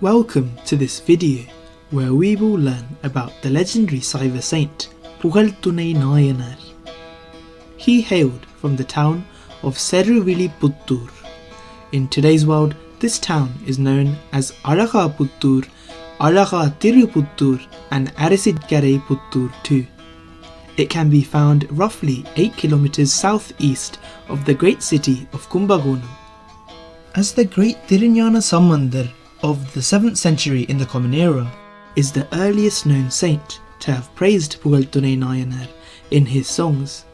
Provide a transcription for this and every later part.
Welcome to this video where we will learn about the legendary Saiva Saint Pugazhtthunai Nayanar. He hailed from the town of Seruvili Puttur. In today's world, this town is known as Puttur, Thiruppaattu and Arasidkarai Puttur too. It can be found roughly 8 kilometers southeast of the great city of Kumbakonam. As the great Thirugnanasampanthar of the 7th century in the Common Era is the earliest known saint to have praised Pugazhtthunai Nayanar in his songs,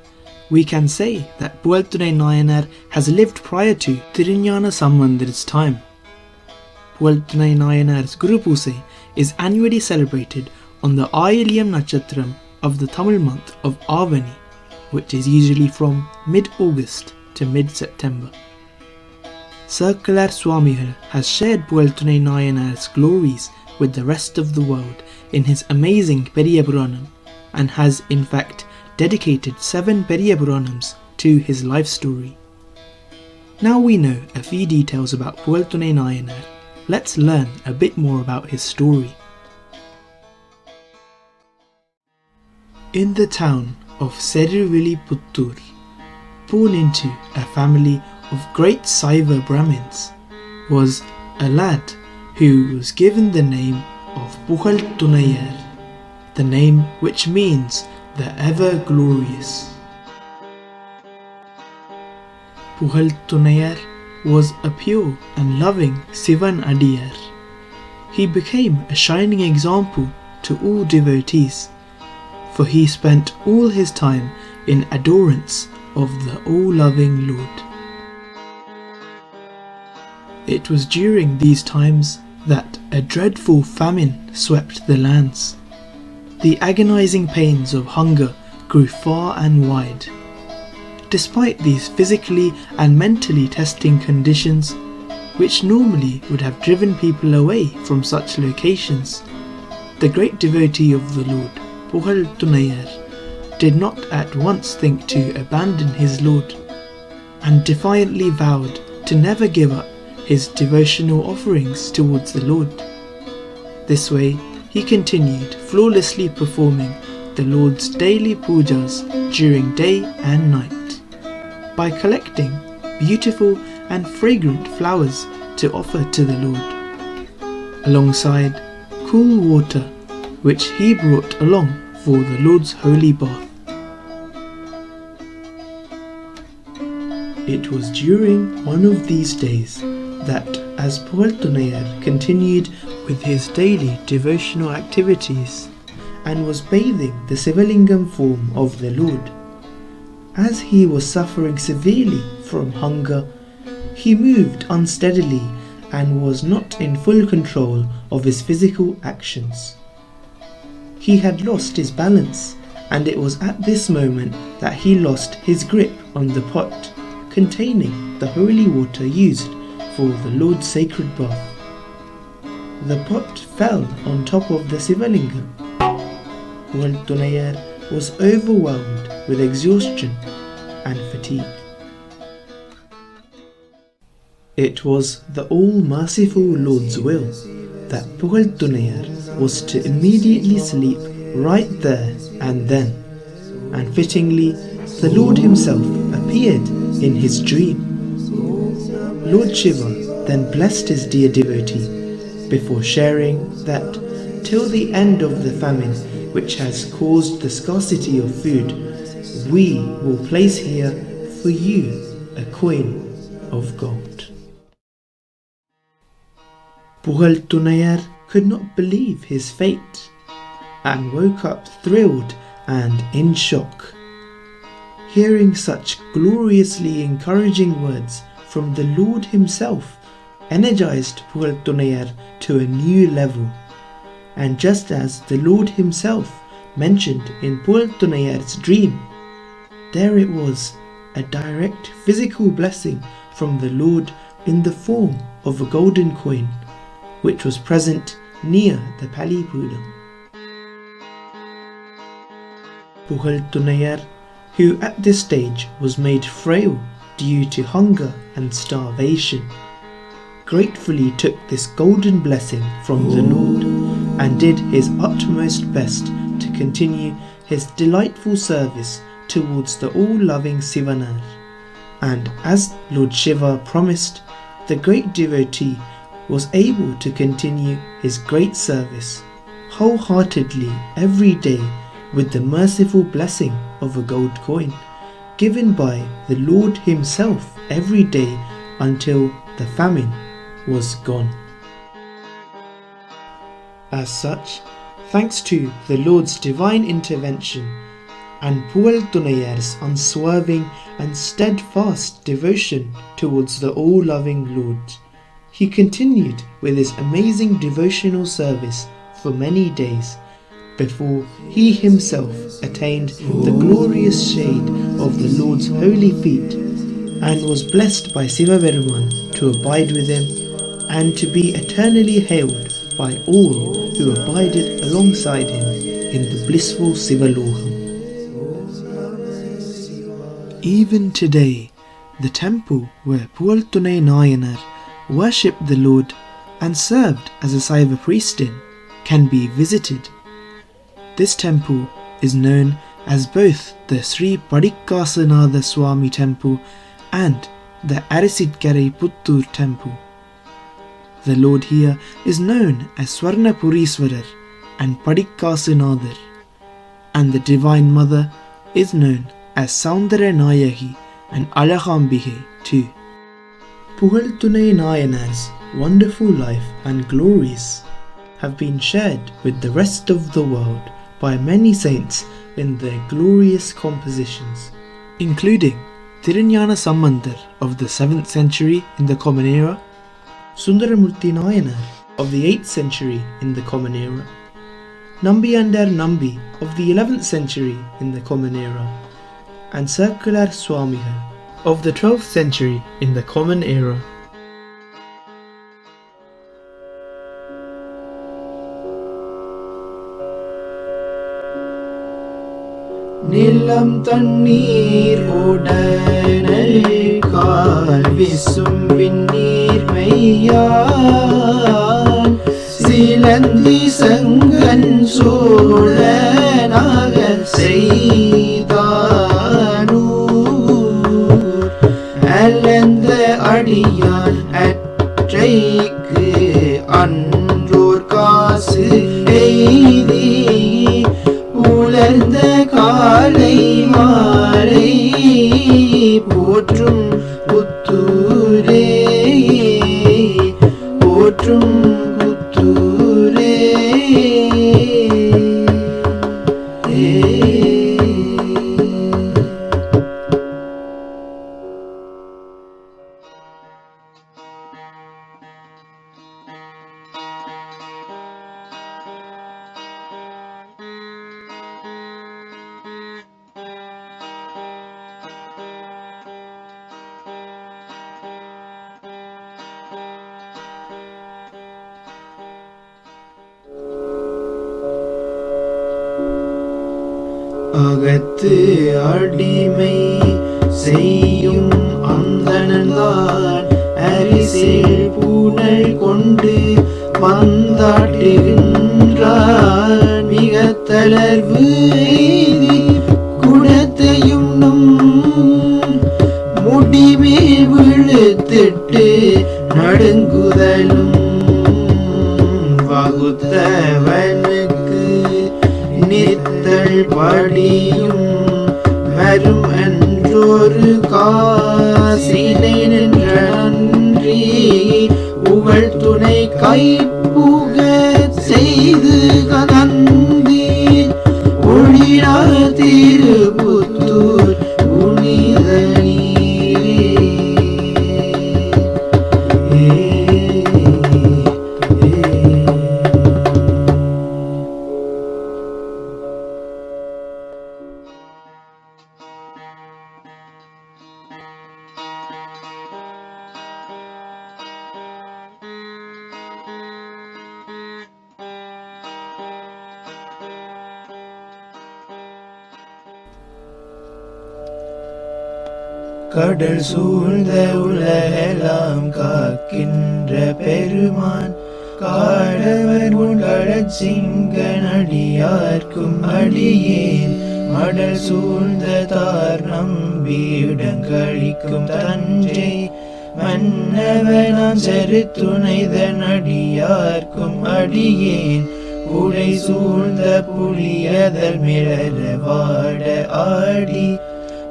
we can say that Pugazhtthunai Nayanar has lived prior to Thirugnanasampanthar's time. Pugazhtthunai Nayanar's Guru Pusai is annually celebrated on the Aayilyam Natchatram of the Tamil month of Avani, which is usually from mid-August to mid-September. Circular Swamigal has shared Pugazhtthunai Nayanar's glories with the rest of the world in his amazing Periya Puranam, and has in fact dedicated 7 Periya Puranams to his life story. Now we know a few details about Pugazhtthunai Nayanar, let's learn a bit more about his story. In the town of Seruvili Puttur, born into a family of great Saiva Brahmins, was a lad who was given the name of Pugazhtthunai, the name which means the ever glorious. Pugazhtthunai was a pure and loving Sivan Adiyar. He became a shining example to all devotees, for he spent all his time in adorance of the all-loving Lord. It was during these times that a dreadful famine swept the lands. The agonizing pains of hunger grew far and wide. Despite these physically and mentally testing conditions, which normally would have driven people away from such locations, the great devotee of the Lord, Pugazhtthunai, did not at once think to abandon his Lord, and defiantly vowed to never give up his devotional offerings towards the Lord. This way, he continued flawlessly performing the Lord's daily pujas during day and night, by collecting beautiful and fragrant flowers to offer to the Lord, alongside cool water which he brought along for the Lord's holy bath. It was during one of these days that, as Pugazhtthunai continued with his daily devotional activities and was bathing the Sivalingam form of the Lord, as he was suffering severely from hunger, he moved unsteadily and was not in full control of his physical actions. He had lost his balance, and it was at this moment that he lost his grip on the pot containing the holy water used for the Lord's sacred bath. The pot fell on top of the Sivalingam. Pugazhtthunai was overwhelmed with exhaustion and fatigue. It was the all-merciful Lord's will that Pugazhtthunai was to immediately sleep right there and then, and fittingly, the Lord himself appeared in his dream. Lord Shiva then blessed his dear devotee before sharing that till the end of the famine which has caused the scarcity of food, we will place here for you a coin of gold. Pugazhtthunai could not believe his fate and woke up thrilled and in shock. Hearing such gloriously encouraging words from the Lord himself energized Pugazhtthunai to a new level, and just as the Lord himself mentioned in Pugazhtthunai's dream, there it was, a direct physical blessing from the Lord in the form of a golden coin, which was present near the Palipudam. Pugazhtthunai, who at this stage was made frail due to hunger and starvation, gratefully took this golden blessing from the Lord and did his utmost best to continue his delightful service towards the all-loving Sivanaar. And as Lord Shiva promised, the great devotee was able to continue his great service wholeheartedly every day with the merciful blessing of a gold coin given by the Lord himself every day until the famine was gone. As such, thanks to the Lord's divine intervention and Pugazhtthunai's unswerving and steadfast devotion towards the all-loving Lord, he continued with his amazing devotional service for many days before he himself attained the glorious shade of the Lord's holy feet and was blessed by Siva Peruman to abide with him and to be eternally hailed by all who abided alongside him in the blissful Sivalokam. Even today, the temple where Pugazhtthunai Nayanar worshipped the Lord and served as a Saiva priest in can be visited. This temple is known as both the Sri Padikkasanatha Swami temple and the Arisidkarai Puttur temple. The Lord here is known as Swarnapuriswarar and Padikkasanather, and the Divine Mother is known as Soundaranayagi and Alakambige too. Pugazhtthunai Nayanar's wonderful life and glories have been shared with the rest of the world by many saints in their glorious compositions, including Thirugnanasampanthar of the 7th century in the Common Era, Sundaramurti Nayanar of the 8th century in the Common Era, Nambiyandaar Nambi of the 11th century in the Common Era, and Circular Swamigal of the 12th century in the Common Era. Nilanthaneer oadanalkaal visum vinnir maiseyyum silandi sangan solanaga seidanu alanda adiyan attraikku andor kaasu eidi உலர்ந்த காலை மாலை போற்றும் புத்தூரே போற்றும் புத்தூரே. அகத்து அடிமை செய்யும் அந்தணன்தான் அரிசில் பூனல் கொண்டு வந்தாட்டுகின்றார் மிக தளர்வு எய்தி குடத்தையும் நம் முடிமேல் விழுத்திட்டு நடுங்குதலும் வகுத்தவனுக்கு நித்தல் படியும் வரும் என்றொரு காசினை நின்ற நன்றி புகழ்த்துணை கைப்புக செய்து கதந்தி ஒளிரா திருப்புத்தூர் புனித கடல் சூழ்ந்த உலகெல்லாம் காக்கின்ற பெருமான் காடவர் உண்கடச் சிங்கனடியார்க்கும் அடியேன் மடல் சூழ்ந்த தார் நம்பியிடங்களிக்கும் தஞ்சை மன்னவனாம் செருத்துணைதனடியார்க்கும் அடியேன் உடை சூழ்ந்த புலியதல் மிளர வாட ஆடி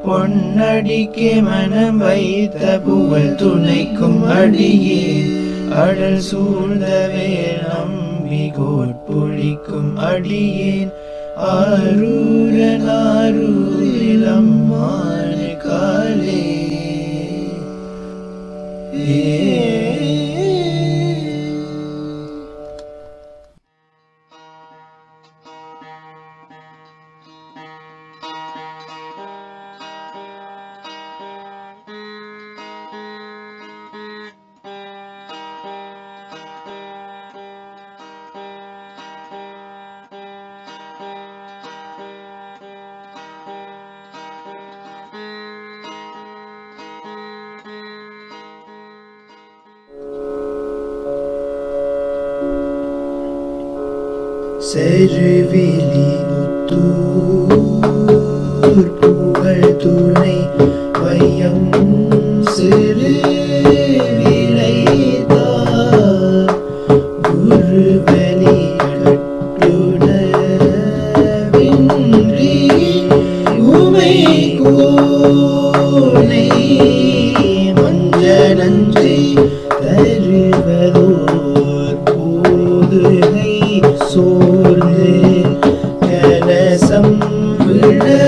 பொன்னடிக்கே மனம் வைத்த புகழ் துணைக்கும் அடியேன் அடல் சூழ்ந்த வேல் நம்பி கோட்புழிக்கும் அடியேன் ஆரூரனாரூரிலம்மான காலே செருவிலி புத்தூர் புகழ் துணை வையம் சிறு விளைத்தார் குருவலி கட்டுணவின்றி உமை கோனை மஞ்சனஞ்சை தருவதோர் போதுகை சோர்ந்து கலசம் விழத்தறியாது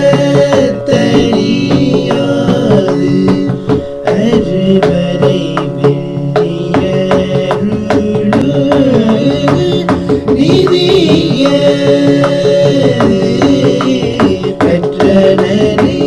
அறுவரை வெள்ளியருளு நிதிய பெற்றனரே.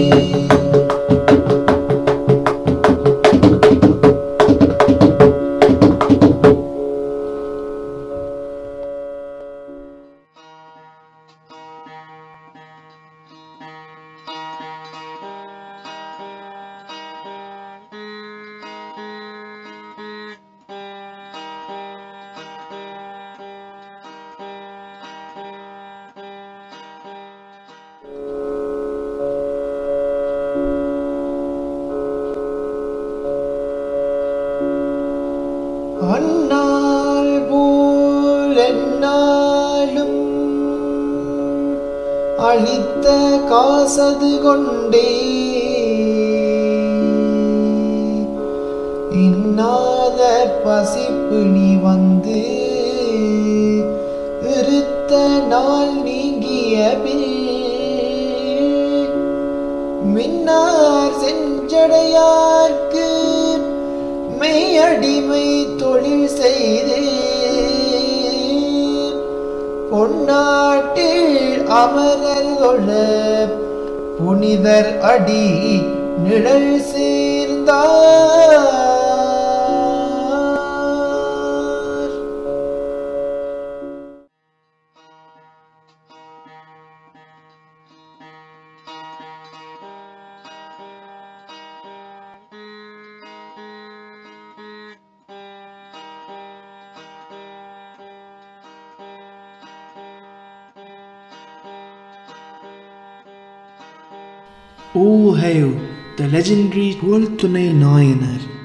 அன்னாள்போல் என்னாலும் அளித்த காசது கொண்டே இன்னாத பசிப்பிணி வந்து இருத்த நாள் நீங்கிய பின் மின்னார் செஞ்சடையார்க்கு மெய்யடிமை தொழில் செய்து பொன்னாட்டில் அமரர் தொழ புனிதர் அடி நிழல் சேர்ந்தார். All hail the legendary Pugazhtthunai Nayanar.